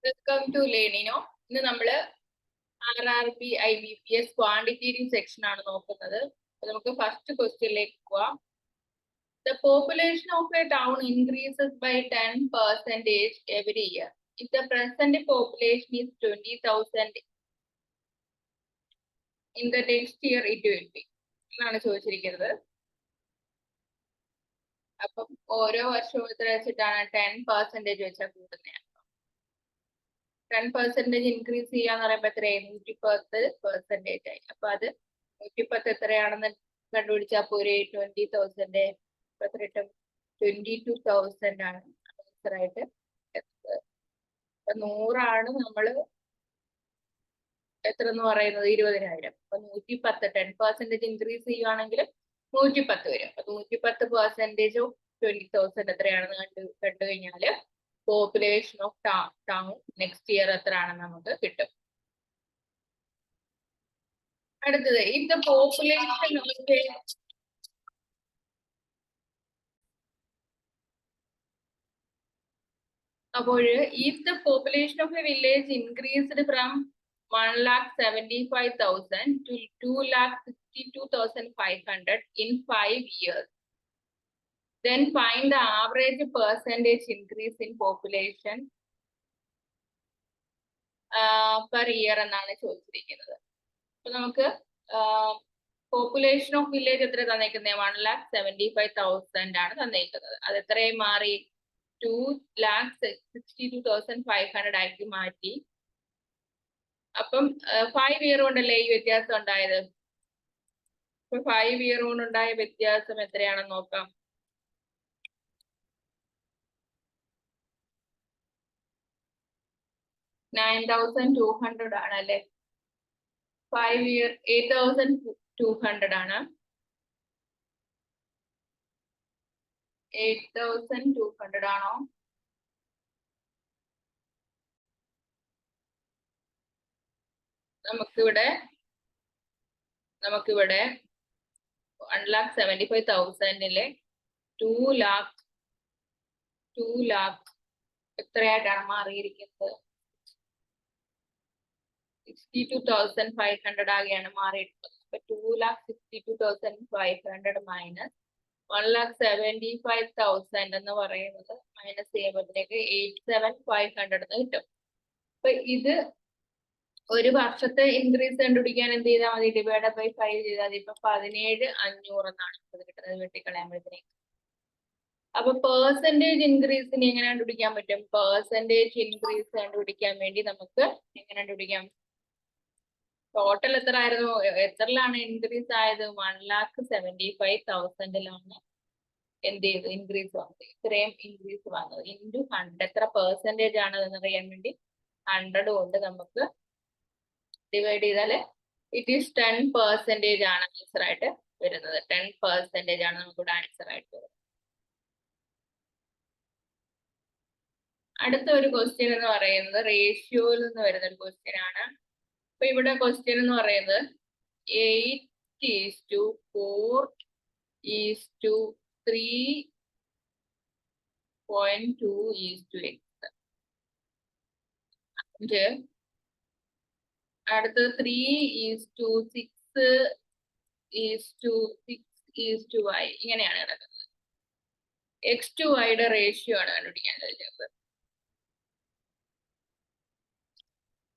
Welcome to Learnino. ഇന്ന് നമ്മള് RRB IBPS quantitative section ആണ് നോക്കുന്നത്. നമുക്ക് ഫസ്റ്റ് ക്വസ്റ്റ്യനിലേക്ക് പോവാം. The population of a town increases by 10% every year. If the present population is 20,000, in the next year it will be. എന്നാണ് ചോദിച്ചിരിക്കുന്നത്. അപ്പം ഓരോ വർഷവും എത്ര വെച്ചിട്ടാണ് 10% വെച്ചാൽ കൂടുന്നത്. 10% ഇൻക്രീസ് ചെയ്യാന്ന് പറയുമ്പോൾ എത്രയായി? 110% ആയി. അപ്പൊ അത് 110 എത്രയാണെന്ന് കണ്ടുപിടിച്ചാൽ പോരെ 20,000 എത്ര കിട്ടും? 22,000 ആണ് ആൻസർ ആയിട്ട് എത്തുന്നത്. അപ്പൊ 100 നമ്മള് എത്ര എന്ന് പറയുന്നത്? 20,000. അപ്പൊ 110 10% ഇൻക്രീസ് ചെയ്യുവാണെങ്കിൽ 110 വരും. അപ്പൊ 110% ഓഫ് 20,000 എത്രയാണെന്ന് കണ്ടു കഴിഞ്ഞാല് population of town next year എത്ര ആണെന്ന് നമുക്ക് കിട്ടും. അടുത്തത്, ഇഫ് ദ പോപ്പുലേഷൻ അപ്പോൾ if the population of A village increased from 1,75,000 to 2,62,500 in 5 years, then find the average percentage increase in population per year എന്നാണ് ചോദിച്ചിരിക്കുന്നത്. അപ്പൊ നമുക്ക് പോപ്പുലേഷൻ ഓഫ് വില്ലേജ് എത്ര തന്നേക്കുന്നത്? 1,75,000 ആണ് തന്നേക്കുന്നത്. അത് എത്രയും മാറി 2,62,500 ആക്കി മാറ്റി. അപ്പം 5 ഇയർ കൊണ്ടല്ലേ ഈ വ്യത്യാസം ഉണ്ടായത്. അപ്പൊ 5 ഇയർ കൊണ്ടുണ്ടായ വ്യത്യാസം എത്രയാണെന്ന് നോക്കാം. 9,200 ആണ് അല്ലെ. 5 ഇയർ 8,200 ആണ്. 8,200 ആണോ? നമുക്കിവിടെ 1,75,000 2 lakh എത്രയായിട്ടാണ് മാറിയിരിക്കുന്നത്? 62,500 ആകെയാണ് മാറിയിട്ടുള്ളത്. അപ്പൊ 2,62,500 മൈനസ് 1,75,000 എന്ന് പറയുന്നത് മൈനസ് ചെയ്യുമ്പോഴത്തേക്ക് 87,500 എന്ന് കിട്ടും. അപ്പൊ ഇത് ഒരു വർഷത്തെ ഇൻക്രീസ് കണ്ടുപിടിക്കാൻ എന്ത് ചെയ്താൽ മതി? ഡിവൈഡ് ബൈ 5 ചെയ്താൽ മതി. ഇപ്പൊ 17,500 എന്നാണ് കിട്ടുന്നത് വെട്ടിക്കളയുമ്പോഴത്തേക്ക്. അപ്പൊ പെർസെന്റേജ് ഇൻക്രീസിന് എങ്ങനെ കണ്ടുപിടിക്കാൻ പറ്റും? പെർസെന്റേജ് ഇൻക്രീസ് കണ്ടുപിടിക്കാൻ വേണ്ടി നമുക്ക് എങ്ങനെ കണ്ടുപിടിക്കാം? ടോട്ടൽ എത്ര ആയിരുന്നു? എത്രയിലാണ് ഇൻക്രീസ് ആയത്? 1,75,000 എന്ത് ചെയ്തു? ഇൻക്രീസ് വന്നത്. ഇത്രയും ഇൻക്രീസ് വന്നത് ഇൻറ്റു 100 എത്ര പെർസെന്റേജ് ആണ് എന്ന് അറിയാൻ വേണ്ടി 100 കൊണ്ട് നമുക്ക് ഡിവൈഡ് ചെയ്താല് ഇറ്റ് ഈസ് 10% ആണ് ആൻസർ ആയിട്ട് വരുന്നത്. 10% ആണ് നമുക്കിവിടെ ആൻസർ ആയിട്ട് വരുന്നത്. അടുത്ത ഒരു ക്വസ്റ്റ്യൻ എന്ന് പറയുന്നത് റേഷ്യോയിൽ നിന്ന് വരുന്ന ഒരു ക്വസ്റ്റ്യൻ ആണ്. അപ്പൊ ഇവിടെ ക്വസ്റ്റ്യൻ എന്ന് പറയുന്നത് 8:4:3.2:x. അടുത്തത് 3:6:6:y ഇങ്ങനെയാണ് കിടക്കുന്നത്. X/Y റേഷ്യോ ആണ് കണ്ടുപിടിക്കാൻ കഴിയുന്നത്.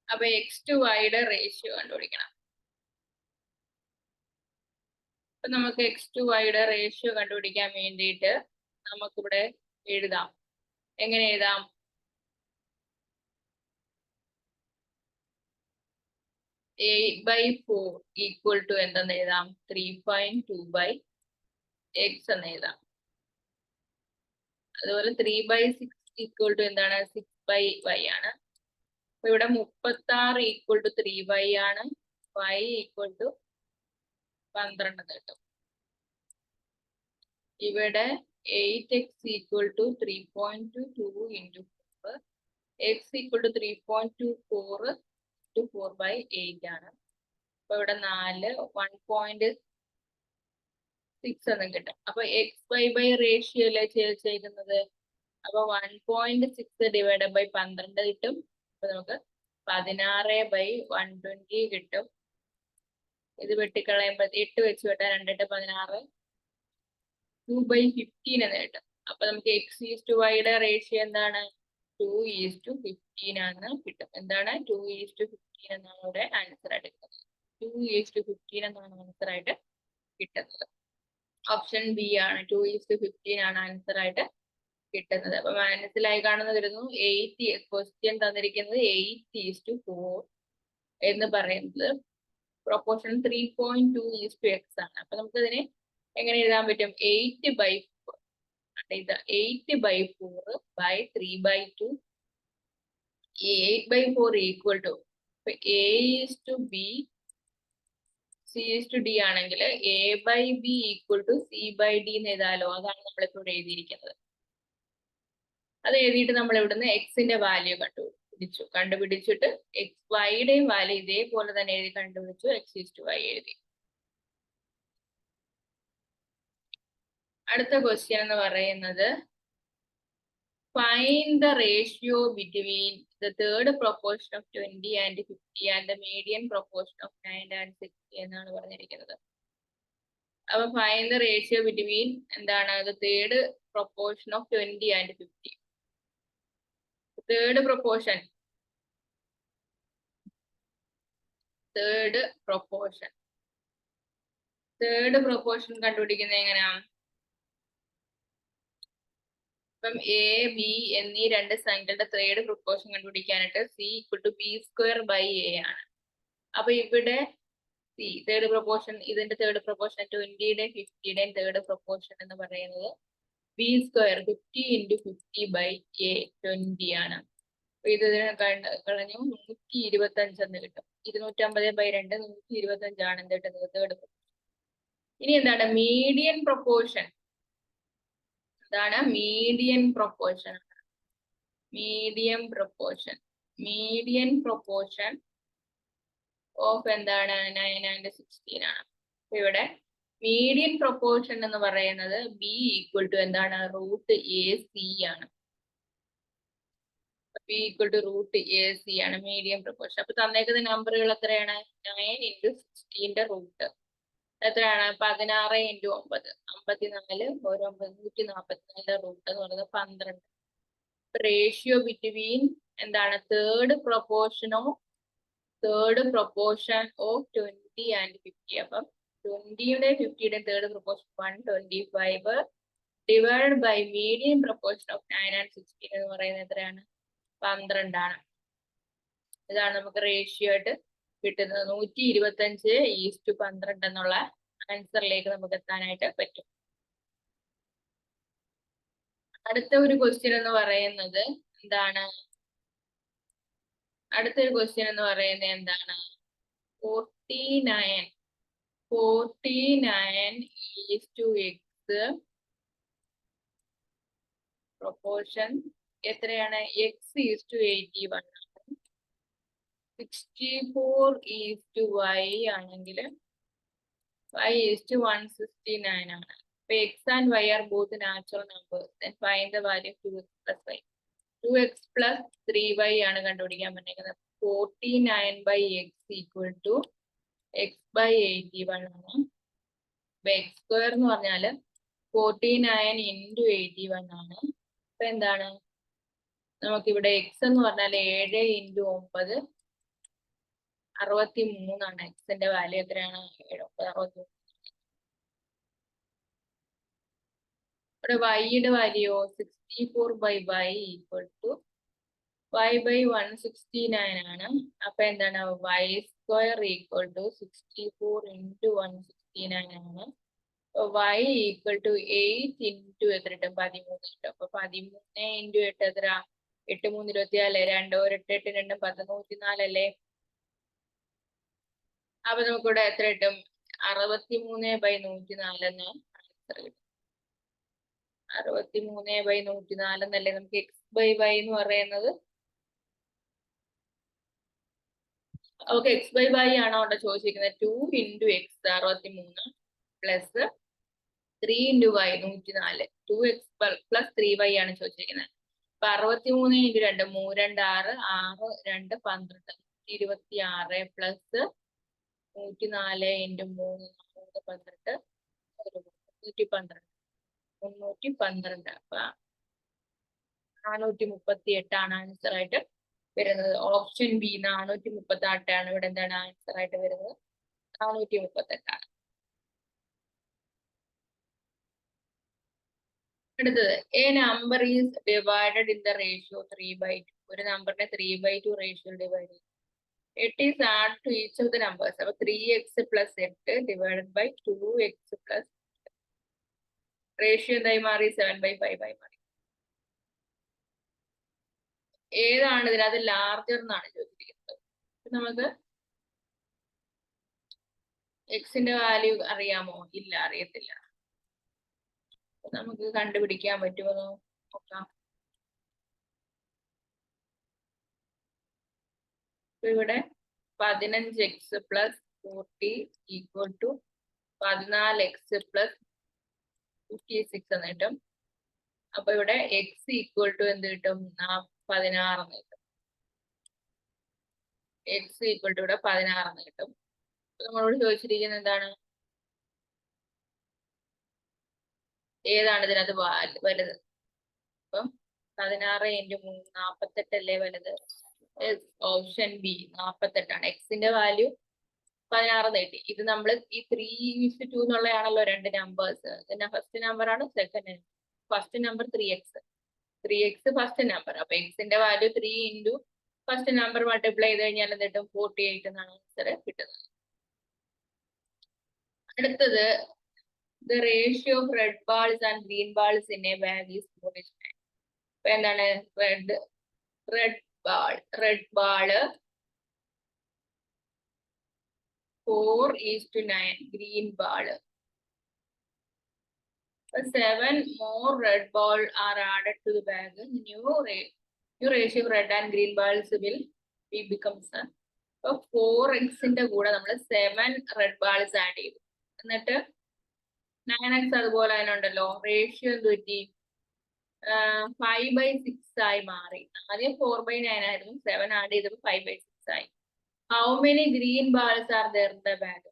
അപ്പൊ X/Y റേഷ്യോ കണ്ടുപിടിക്കണം. അപ്പൊ നമുക്ക് X/Y റേഷ്യോ കണ്ടുപിടിക്കാൻ വേണ്ടിയിട്ട് നമുക്കിവിടെ എഴുതാം. എങ്ങനെ എഴുതാം? (8/4) ഈക്വൽ ടു എന്തെന്ന് എഴുതാം? 3.2/x എന്ന് എഴുതാം. അതുപോലെ 3/6 ഈക്വൽ ടു എന്താണ്? 6/y ആണ്. അപ്പൊ ഇവിടെ 36 ഈക്വൽ ടു 3y ആണ്. y ഈക്വൽ ടു 12 കിട്ടും. ഇവിടെ 8x equal to 3.22 into 4. x equal to 3.24 to 4/8 ആണ്. അപ്പൊ ഇവിടെ 4 1.6 എന്നും കിട്ടും. അപ്പൊ XY റേഷ്യോ അല്ലേ ചെയ്യുന്നത്. അപ്പൊ 1.6 ഡിവൈഡ് ബൈ 12 കിട്ടും. അപ്പൊ നമുക്ക് 16/120 കിട്ടും. ഇത് വെട്ടിക്കളയുമ്പോൾ 8 വെച്ച് വെട്ടാൻ 2 8 16 2/15 എന്ന് കിട്ടും. അപ്പൊ നമുക്ക് x/y റേഷ്യോ എന്താണ്? 2:15 ആണ് കിട്ടും. എന്താണ്? 2:15 എന്നാണ് ഇവിടെ ആൻസർ ആയിട്ട് കിട്ടുന്നത്. 2:15 എന്നാണ് ആൻസർ ആയിട്ട് കിട്ടുന്നത്. ഓപ്ഷൻ ബി ആണ്, 2:15 ആണ് ആൻസർ ആയിട്ട് കിട്ടുന്നത്. അപ്പൊ മനസ്സിലായി കാണുന്ന വരുന്നു. 8 ക്വസ്റ്റ്യൻ തന്നിരിക്കുന്നത് 8:4 എന്ന് പറയുന്നത് പ്രൊപ്പോർഷൻ 3.2:x ആണ്. അപ്പൊ നമുക്ക് ഇതിനെ എങ്ങനെ എഴുതാൻ പറ്റും? 8/4 ഇത് 8/4 by 3/2. 8/4 equal to A/B C/D ആണെങ്കിൽ A/B ഈക്വൽ ടു C/D എന്ന് എഴുതാലോ. അതാണ് നമ്മളിപ്പോൾ എഴുതിയിരിക്കുന്നത്. അത് എഴുതിയിട്ട് നമ്മൾ ഇവിടുന്ന് എക്സിന്റെ വാല്യൂ കണ്ടുപിടിച്ചിട്ട് വൈയുടെയും വാല്യൂ ഇതേപോലെ തന്നെ എഴുതി കണ്ടുപിടിച്ചു. x/y എഴുതി. അടുത്ത ക്വസ്റ്റ്യൻ എന്ന് പറയുന്നത് find the ratio between the third proportion of 20 and 50 and the median proportion of 9 and 60 എന്നാണ് പറഞ്ഞിരിക്കുന്നത്. അപ്പൊ find the ratio between എന്താണ്? the third proportion of 20 and 50. third proportion കണ്ടുപിടിക്കുന്നത് എങ്ങനെയാണ്? ഇപ്പം എ ബി എന്നീ രണ്ട് സംഖ്യകളുടെ തേർഡ് പ്രൊപ്പോർഷൻ കണ്ടുപിടിക്കാനായിട്ട് C=B²/A ആണ്. അപ്പൊ ഇവിടെ സി തേർഡ് പ്രൊപ്പോർഷൻ, ഇതിന്റെ തേർഡ് പ്രൊപ്പോർഷൻ 20യുടെയും 50യുടെയും തേർഡ് പ്രൊപ്പോർഷൻ എന്ന് പറയുന്നത് B², 50 × 50/A 20 ആണ്. അപ്പൊ ഇത് കളഞ്ഞു 125 എന്ന് കിട്ടും. 250/2 125 ആണ് എന്ത് കിട്ടുന്നത്? Third proportion. ഇനി എന്താണ് median proportion? Median proportion of എന്താണ്? 9 and 16 ആണ്. ഇവിടെ മീഡിയൻ പ്രൊപ്പോർഷൻ എന്ന് പറയുന്നത് B = എന്താണ്? √AC ആണ്. B = √AC ആണ് മീഡിയം പ്രൊപ്പോർഷൻ. അപ്പൊ തന്നേക്കുന്ന നമ്പറുകൾ എത്രയാണ്? 9 × 16ന്റെ റൂട്ട് എത്രയാണ്? 16 × 9 54, 144 റൂട്ട് എന്ന് പറയുന്നത് 12. റേഷ്യോ ബിറ്റ്വീൻ എന്താണ്? Third proportion of 20 and 50. അപ്പം 20യുടെയും 50യുടെയും third proportion 125 divide by medium proportion of 9 and 16 എന്ന് പറയുന്നത് എത്രയാണ്? 12 ആണ്. ഇതാണ് നമുക്ക് റേഷ്യോ ആയിട്ട് കിട്ടുന്നത്. 125:12 എന്നുള്ള ആൻസറിലേക്ക് നമുക്ക് എത്താനായിട്ട് പറ്റും. അടുത്ത ഒരു ക്വസ്റ്റ്യൻ എന്ന് പറയുന്നത് എന്താണ്? 49:x പ്രൊപ്പോർഷൻ എത്രയാണ്? x/81 ആണ്. 64:y ആണെങ്കിൽ y/169 ആണ്. അപ്പൊ x and y are both natural numbers. Then find the value of 2x plus y. 2x plus 3y ആണ് കണ്ടുപിടിക്കാൻ പറ്റുന്നത്. 49/x = x/81 ആണ്. അപ്പൊ x² എന്ന് പറഞ്ഞാല് 49 × 81 ആണ്. അപ്പൊ എന്താണ്? നമുക്കിവിടെ x എന്ന് പറഞ്ഞാൽ 7 × 9 63 ആണ്. എക്സിന്റെ വാല്യൂ എത്രയാണ്? 63. ഇവിടെ വൈയുടെ വാല്യൂ 64/y = y/169 ആണ്. അപ്പൊ എന്താണ്? y² = 64 × 169 ആണ്. y = 8 × എത്ര കിട്ടും? 13 കിട്ടും. അപ്പൊ 13 × 8 എത്ര? 8 3 24, 2 1 8 8 2 10 104 അല്ലേ? അപ്പൊ നമുക്കിവിടെ എത്ര കിട്ടും? 63/104 എന്ന് ആൻസർ കിട്ടും. 63/104 എന്നല്ലേ നമുക്ക് x/y എന്ന് പറയുന്നത്. നമുക്ക് x/y ആണോ അവിടെ ചോദിച്ചിരിക്കുന്നത്? 2 × x 63 plus 3 × y 104. 2x plus 3y ആണ് ചോദിച്ചിരിക്കുന്നത്. അപ്പൊ 63 ഇൻറ്റു 2 3 2 6 6 2 12 26 പ്ലസ് 104 ഇൻറ്റു 3 12 112 312. അപ്പൊ 438 ആണ് ആൻസർ ആയിട്ട് വരുന്നത്. ഓപ്ഷൻ ബി 438 ആണ് ഇവിടെ എന്താണ് ആൻസർ ആയിട്ട് വരുന്നത്. 438 ആണ്. അടുത്തത് A number is divided in the ratio 3/2. ഒരു നമ്പറിനെ 3/2 റേഷ്യോ ഡിവൈഡ് ചെയ്യും. 8 is added to each of the numbers. അപ്പൊ 3x plus 8 divided by 2x plus ratio എന്തായി മാറി 7/5 ആയി മാറി. ഏതാണ് ഇതിനകത്ത് ലാർജർ എന്നാണ് ചോദിച്ചിരിക്കുന്നത്. നമുക്ക് എക്സിന്റെ വാല്യൂ അറിയാമോ? ഇല്ല, അറിയത്തില്ല. നമുക്ക് കണ്ടുപിടിക്കാൻ പറ്റുമോ നോക്കാം. ഇവിടെ 15x plus 40 equal to 14x plus 56 എന്ന് കിട്ടും. അപ്പൊ ഇവിടെ x ഈക്വൽ ടു എന്ത് കിട്ടും? 16 എന്ന് കിട്ടും. x ഈക്വൽ ടു ഇവിടെ 16 എന്ന് കിട്ടും. നമ്മളോട് ചോദിച്ചിരിക്കുന്നത് എന്താണ്? ഏതാണ് ഇതിനകത്ത് വലുത്? അപ്പം 16 × 3 48 അല്ലേ വലുത്? ഓപ്ഷൻ ബി 48 ആണ്. എക്സിന്റെ വാല്യൂ 16 നേടി. ഇത് നമ്മൾ ഈ 3:2 എന്നുള്ളതാണല്ലോ രണ്ട് നമ്പേഴ്സ്. പിന്നെ ഫസ്റ്റ് നമ്പർ ആണ്, second first number 3x. 3x first number. അപ്പൊ എക്സിന്റെ value 3 into first number multiply ചെയ്ത് കഴിഞ്ഞാൽ എന്ത് കിട്ടും? 48 എന്നാണ് ആൻസർ കിട്ടുന്നത്. അടുത്തത് the ratio of red balls and green balls in a bag is 4:9. അപ്പൊ എന്താണ്? red ball 4:9, green ball. 7 more red ball are added to the bag. New ratio of red and green balls will becomes. അപ്പൊ 4x കൂടെ നമ്മൾ 7 red balls add ചെയ്തു. എന്നിട്ട് 9x അതുപോലെ തന്നെ ഉണ്ടല്ലോ. റേഷ്യോ എന്ത് പറ്റി? 5/6 ആയി മാറി. ആദ്യം 4/9 ആയിരുന്നു, 7 ആഡ് ചെയ്തപ്പോൾ 5/6 ആയി. How many green balls are there in the bag?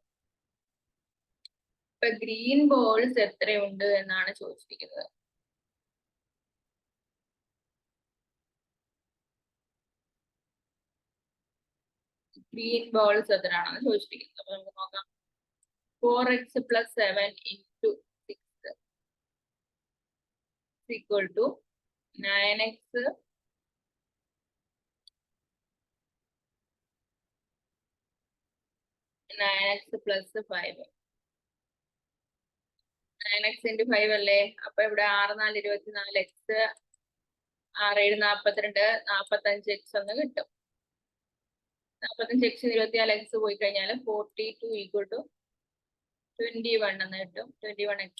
ഇപ്പൊ ഗ്രീൻ ബോൾസ് എത്രയുണ്ട് എന്നാണ് ചോദിച്ചിരിക്കുന്നത്. ഗ്രീൻ ബോൾസ് എത്രയാണെന്ന് ചോദിച്ചിരിക്കുന്നത്. അപ്പൊ നമുക്ക് നോക്കാം. 4x plus 7 into 6 is equal to 9x plus 5. 9x into 5 അല്ലേ? അപ്പൊ ഇവിടെ 6 4 24 x 6 7 42 45x എന്ന് കിട്ടും. 45x 24x പോയി കഴിഞ്ഞാൽ 42 equal to 21 എന്ന് കിട്ടും. 21x.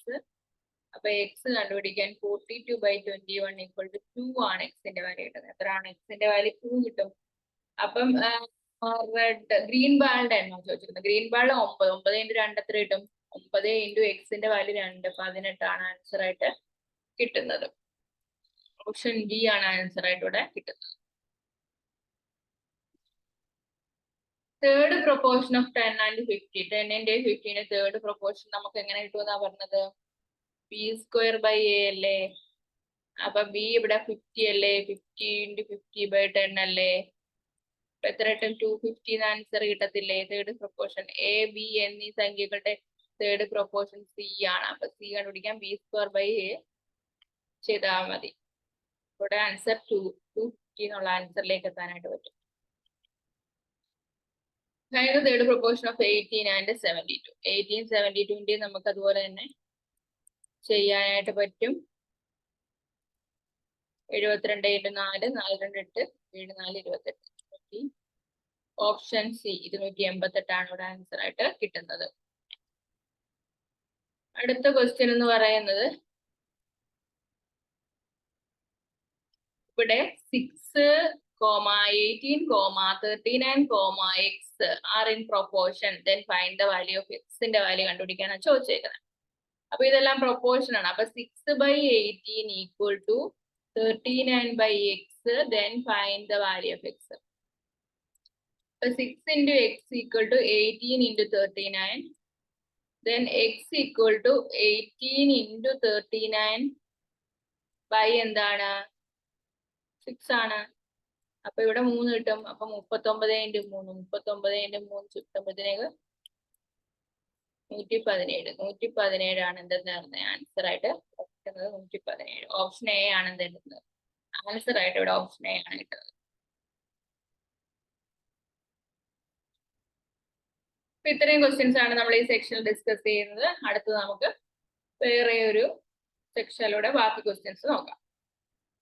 അപ്പൊ എക്സ് കണ്ടുപിടിക്കാൻ 42/21 equal to 2 ആണ് എക്സിന്റെ വാല്യൂ കിട്ടുന്നത്. എത്രയാണ് എക്സിന്റെ വാല്യൂ? 2 കിട്ടും. അപ്പം ഗ്രീൻ ബാളിന്റെ എണ്ണം ചോദിച്ചിരുന്നത്. Green ball 9. 9 × 2 എത്ര കിട്ടും? 9 ഇൻറ്റു എക്സിന്റെ വാല്യൂ 2 18 ആണ് ആൻസർ ആയിട്ട് കിട്ടുന്നത്. ഓപ്ഷൻ ഡി ആണ് ആൻസർ ആയിട്ട് ഇവിടെ കിട്ടുന്നത്. Third proportion of 10 and 50. 10 ന്റെ 15 തേർഡ് പ്രൊപ്പോർഷൻ നമുക്ക് എങ്ങനെ കിട്ടുമെന്നാ പറഞ്ഞത്? b²/a അല്ലേ? അപ്പൊ b ഇവിടെ 50 അല്ലേ? 50 × 50/10 അല്ലേ? എത്ര കിട്ടും? 250 ആൻസർ കിട്ടത്തില്ലേ? തേർഡ് പ്രൊപ്പോർഷൻ എ ബി എന്നീ സംഖ്യകളുടെ തേർഡ് പ്രൊപ്പോർഷൻ സി ആണ്. അപ്പൊ സി കണ്ടുപിടിക്കാൻ b²/a ചെയ്താൽ മതി. ഇവിടെ ആൻസർ 250 എന്നുള്ള ആൻസറിലേക്ക് എത്താനായിട്ട് പറ്റും. Third proportion of 18 and 72. 18 72 നമുക്ക് അതുപോലെ തന്നെ ചെയ്യാനായിട്ട് പറ്റും. 72 × 4 4 2 8 7 4 28. ഓപ്ഷൻ സി 288 ആണ് ഇവിടെ ആൻസർ ആയിട്ട് കിട്ടുന്നത്. അടുത്ത ക്വസ്റ്റ്യൻ എന്ന് പറയുന്നത് ഇവിടെ 6, 18, 39, x are in proportion, then find the value of x. ന്റെ വാല്യൂ കണ്ടുപിടിക്കാനാണ് ചോദിച്ചേക്കുന്നത്. അപ്പൊ ഇതെല്ലാം പ്രൊപ്പോർഷൻ ആണ്. അപ്പൊ 6/18 equal to 39 by x, then find the value of x. So 6 into x equal to 18 into 39. Then x equal to 18 into 39 by എന്താണ് 6 ആണ്. അപ്പൊ ഇവിടെ 3 കിട്ടും. അപ്പൊ 39 into 3, 39 into 3 ചുറ്റുമ്പത്തിനേക്ക് 117. 117 ആണ് എന്തെന്ന് ആൻസർ ആയിട്ട് കിട്ടുന്നത്. 117 ഓപ്ഷൻ എ ആണ് എന്തെടുക്കുന്നത് ആൻസർ ആയിട്ട് ഇവിടെ ഓപ്ഷൻ എ ആണ് കിട്ടുന്നത്. അപ്പൊ ഇത്രയും ക്വസ്റ്റ്യൻസ് ആണ് നമ്മൾ ഈ സെക്ഷനിൽ ഡിസ്കസ് ചെയ്യുന്നത്. അടുത്ത് നമുക്ക് വേറെ ഒരു സെക്ഷനിലൂടെ ബാക്കി ക്വസ്റ്റ്യൻസ് നോക്കാം.